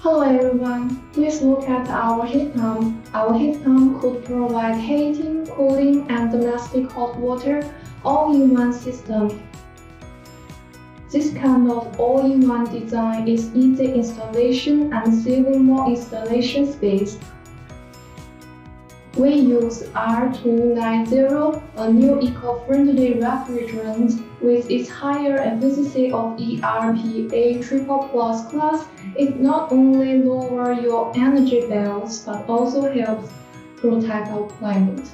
Hello everyone, please look at our heat pump. Our heat pump could provide heating, cooling, and domestic hot water all in one system. This kind of all-in-one design is easy installation and saving more installation space. We use R290, a new eco-friendly refrigerant. With its higher efficiency of ERPA triple plus class, it not only lowers your energy bills but also helps protect our planet.